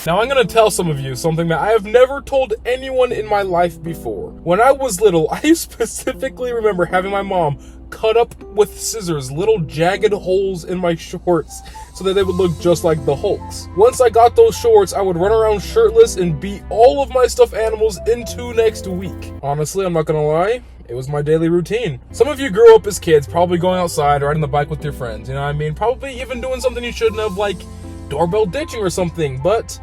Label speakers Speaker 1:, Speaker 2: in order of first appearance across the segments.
Speaker 1: Now I'm gonna tell some of you something that I have never told anyone in my life before. When I was little, I specifically remember having my mom cut up with scissors little jagged holes in my shorts so that they would look just like the Hulk's. Once I got those shorts, I would run around shirtless and beat all of my stuffed animals into next week. Honestly, I'm not gonna lie, it was my daily routine. Some of you grew up as kids, probably going outside, riding the bike with your friends, you know what I mean? Probably even doing something you shouldn't have, like doorbell ditching or something, but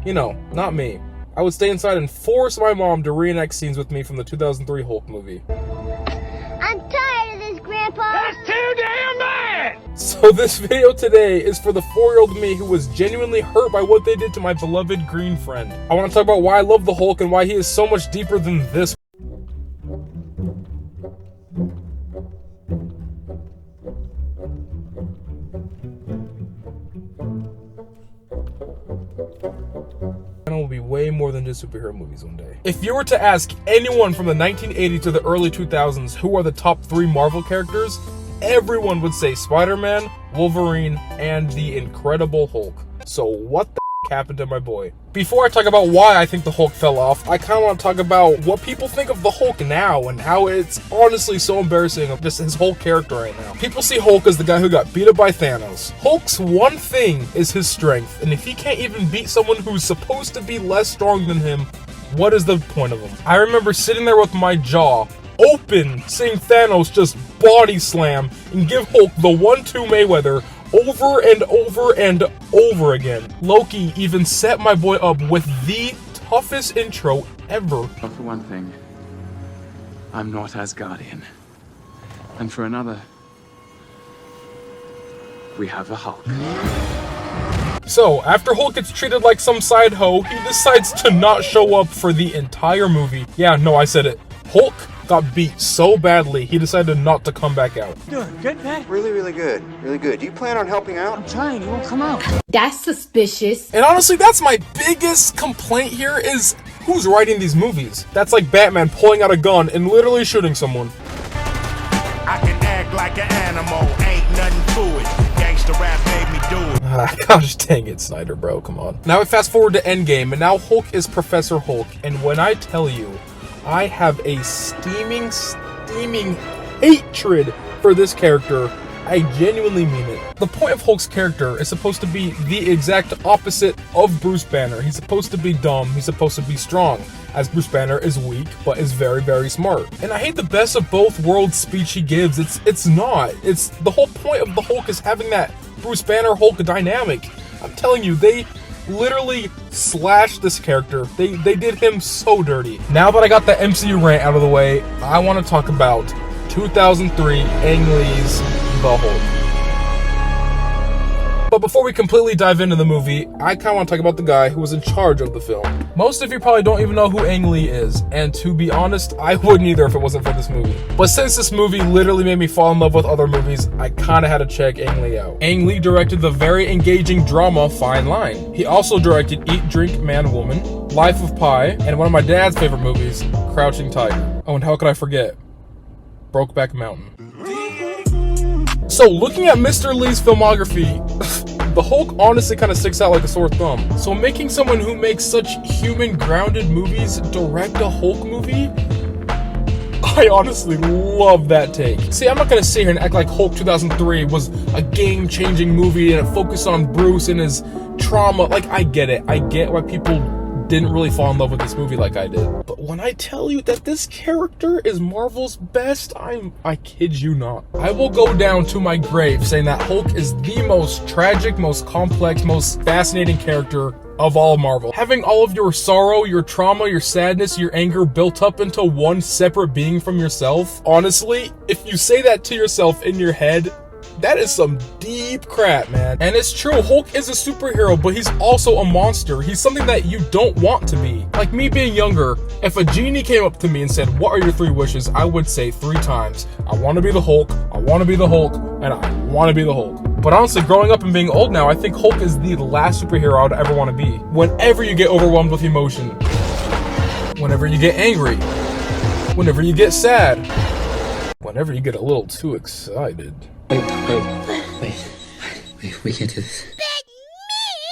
Speaker 1: you know, not me. I would stay inside and force my mom to reenact scenes with me from the 2003 Hulk movie.
Speaker 2: I'm tired of this, Grandpa.
Speaker 3: That's too damn bad!
Speaker 1: So this video today is for the 4-year-old me who was genuinely hurt by what they did to my beloved green friend. I want to talk about why I love the Hulk and why he is so much deeper than this. Will be way more than just superhero movies one day. If you were to ask anyone from the 1980s to the early 2000s who are the top 3 Marvel characters, everyone would say Spider-Man, Wolverine, and the Incredible Hulk. So what the happened to my boy? Before I talk about why I think the Hulk fell off, I kind of want to talk about what people think of the Hulk now and how it's honestly so embarrassing of just his whole character right now. People see Hulk as the guy who got beat up by Thanos. Hulk's one thing is his strength, and if he can't even beat someone who's supposed to be less strong than him, what is the point of him? I remember sitting there with my jaw open, seeing Thanos just body slam and give Hulk the 1-2 Mayweather over and over and over again. Loki even set my boy up with the toughest intro ever.
Speaker 4: Well, for one thing, I'm not Asgardian. And for another, we have a Hulk.
Speaker 1: So, after Hulk gets treated like some side hoe, he decides to not show up for the entire movie. Yeah, no, I said it. Hulk got beat so badly, he decided not to come back out.
Speaker 5: Doing good, Pat?
Speaker 6: Really, really good. Really good. Do you plan on helping out?
Speaker 5: I'm trying. You won't come out.
Speaker 7: That's suspicious.
Speaker 1: And honestly, that's my biggest complaint here is who's writing these movies? That's like Batman pulling out a gun and literally shooting someone.
Speaker 3: I can act like an animal, ain't nothing to it. Gangsta rap made me do it.
Speaker 1: Gosh dang it, Snyder, bro, come on. Now we fast forward to Endgame, and now Hulk is Professor Hulk, and when I tell you, I have a steaming hatred for this character. I genuinely mean it. The point of Hulk's character is supposed to be the exact opposite of Bruce Banner. He's supposed to be dumb, he's supposed to be strong, as Bruce Banner is weak, but is very, very smart. And I hate the best of both worlds speech he gives. It's not. It's the whole point of the Hulk is having that Bruce Banner Hulk dynamic. I'm telling you, they literally slashed this character. They did him so dirty. Now that I got the MCU rant out of the way, I want to talk about 2003 Ang Lee's The Hulk. But before we completely dive into the movie, I kind of want to talk about the guy who was in charge of the film. Most of you probably don't even know who Ang Lee is, and to be honest, I wouldn't either if it wasn't for this movie. But since this movie literally made me fall in love with other movies, I kind of had to check Ang Lee out. Ang Lee directed the very engaging drama Fine Line. He also directed Eat, Drink, Man, Woman, Life of Pi, and one of my dad's favorite movies, Crouching Tiger. Oh, and how could I forget? Brokeback Mountain. So looking at Mr. Lee's filmography, the Hulk honestly kind of sticks out like a sore thumb. So making someone who makes such human grounded movies direct a Hulk movie, I honestly love that take. See, I'm not gonna sit here and act like Hulk 2003 was a game-changing movie and it focused on Bruce and his trauma. Like, I get it. I get why people didn't really fall in love with this movie like I did. But when I tell you that this character is Marvel's best, I kid you not. I will go down to my grave saying that Hulk is the most tragic, most complex, most fascinating character of all Marvel. Having all of your sorrow, your trauma, your sadness, your anger built up into one separate being from yourself, honestly, if you say that to yourself in your head, that is some deep crap, man. And it's true, Hulk is a superhero, but he's also a monster. He's something that you don't want to be. Like me being younger, if a genie came up to me and said, "What are your 3 wishes?" I would say 3 times, "I want to be the Hulk, I want to be the Hulk, and I want to be the Hulk." But honestly, growing up and being old now, I think Hulk is the last superhero I'd ever want to be. Whenever you get overwhelmed with emotion, whenever you get angry, whenever you get sad, whenever you get a little too excited.
Speaker 8: Wait, we can't do this.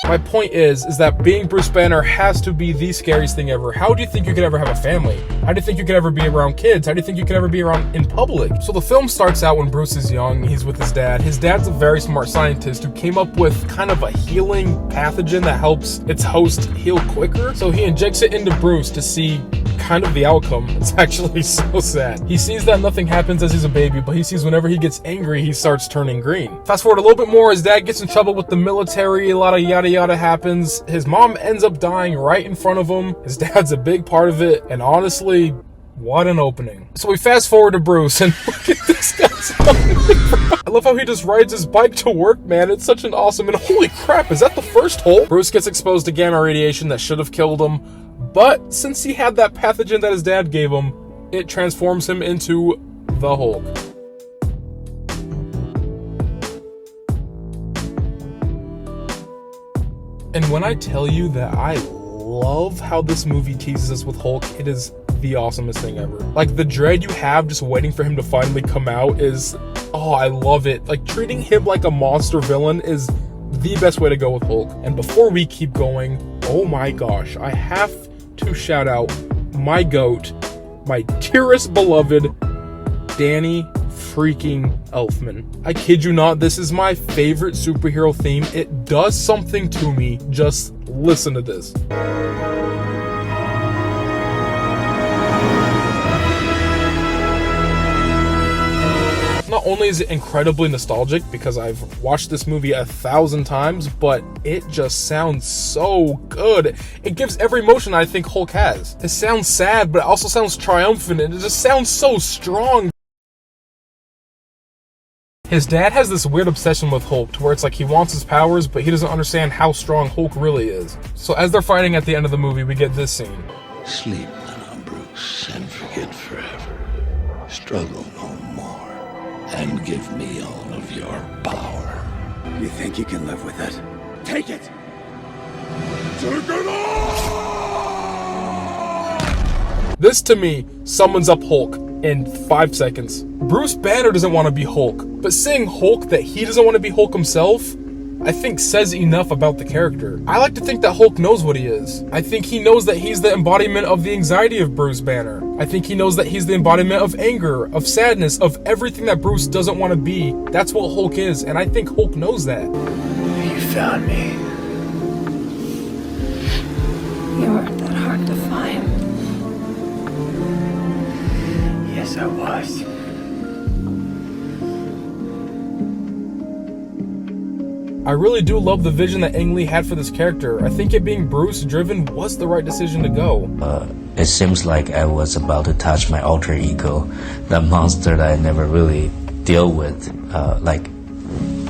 Speaker 1: My point is that being Bruce Banner has to be the scariest thing ever. How do you think you could ever have a family? How do you think you could ever be around kids? How do you think you could ever be around in public? So the film starts out when Bruce is young. He's with his dad. His dad's a very smart scientist who came up with kind of a healing pathogen that helps its host heal quicker. So he injects it into Bruce to see kind of the outcome. It's actually so sad. He sees that nothing happens as he's a baby, but he sees whenever he gets angry, he starts turning green. Fast forward a little bit more, his dad gets in trouble with the military, a lot of yada yada happens. His mom ends up dying right in front of him. His dad's a big part of it, and honestly, what an opening. So we fast forward to Bruce, and look at this guy's I love how he just rides his bike to work, man. It's such an awesome, and holy crap, is that the first Hulk? Bruce gets exposed to gamma radiation that should have killed him, but since he had that pathogen that his dad gave him, it transforms him into the Hulk. And when I tell you that I love how this movie teases us with Hulk, it is the awesomest thing ever. Like, the dread you have just waiting for him to finally come out is, oh, I love it. Like, treating him like a monster villain is the best way to go with Hulk. And before we keep going, oh my gosh, I have to shout out my GOAT, my dearest beloved, Danny freaking Elfman. I kid you not, this is my favorite superhero theme. It does something to me. Just listen to this. Not only is it incredibly nostalgic because I've watched this movie 1,000 times, but it just sounds so good. It gives every emotion I think Hulk has. It sounds sad, but it also sounds triumphant, and it just sounds so strong. His dad has this weird obsession with Hulk to where it's like he wants his powers, but he doesn't understand how strong Hulk really is. So as they're fighting at the end of the movie, we get this scene.
Speaker 5: Sleep now, Bruce, and forget forever. Struggle no more, and give me all of your power.
Speaker 8: You think you can live with it? Take it!
Speaker 5: Take it on!
Speaker 1: This, to me, summons up Hulk in 5 seconds. Bruce Banner doesn't want to be Hulk, but saying Hulk that he doesn't want to be Hulk himself, I think says enough about the character. I like to think that Hulk knows what he is. I think he knows that he's the embodiment of the anxiety of Bruce Banner. I think he knows that he's the embodiment of anger, of sadness, of everything that Bruce doesn't want to be. That's what Hulk is, and I think Hulk knows that.
Speaker 8: You found me.
Speaker 7: You weren't that hard to find.
Speaker 8: Yes, I was.
Speaker 1: I really do love the vision that Ang Lee had for this character. I think it being Bruce driven was the right decision to go.
Speaker 9: It seems like I was about to touch my alter ego, that monster that I never really deal with, like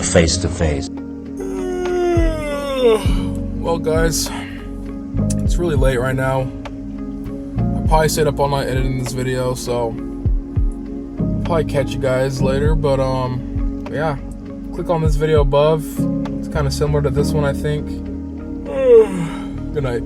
Speaker 9: face to face.
Speaker 1: Well, guys, it's really late right now. I probably stayed up all night editing this video, so I'll probably catch you guys later. But yeah, click on this video above. It's kind of similar to this one, I think. Good night.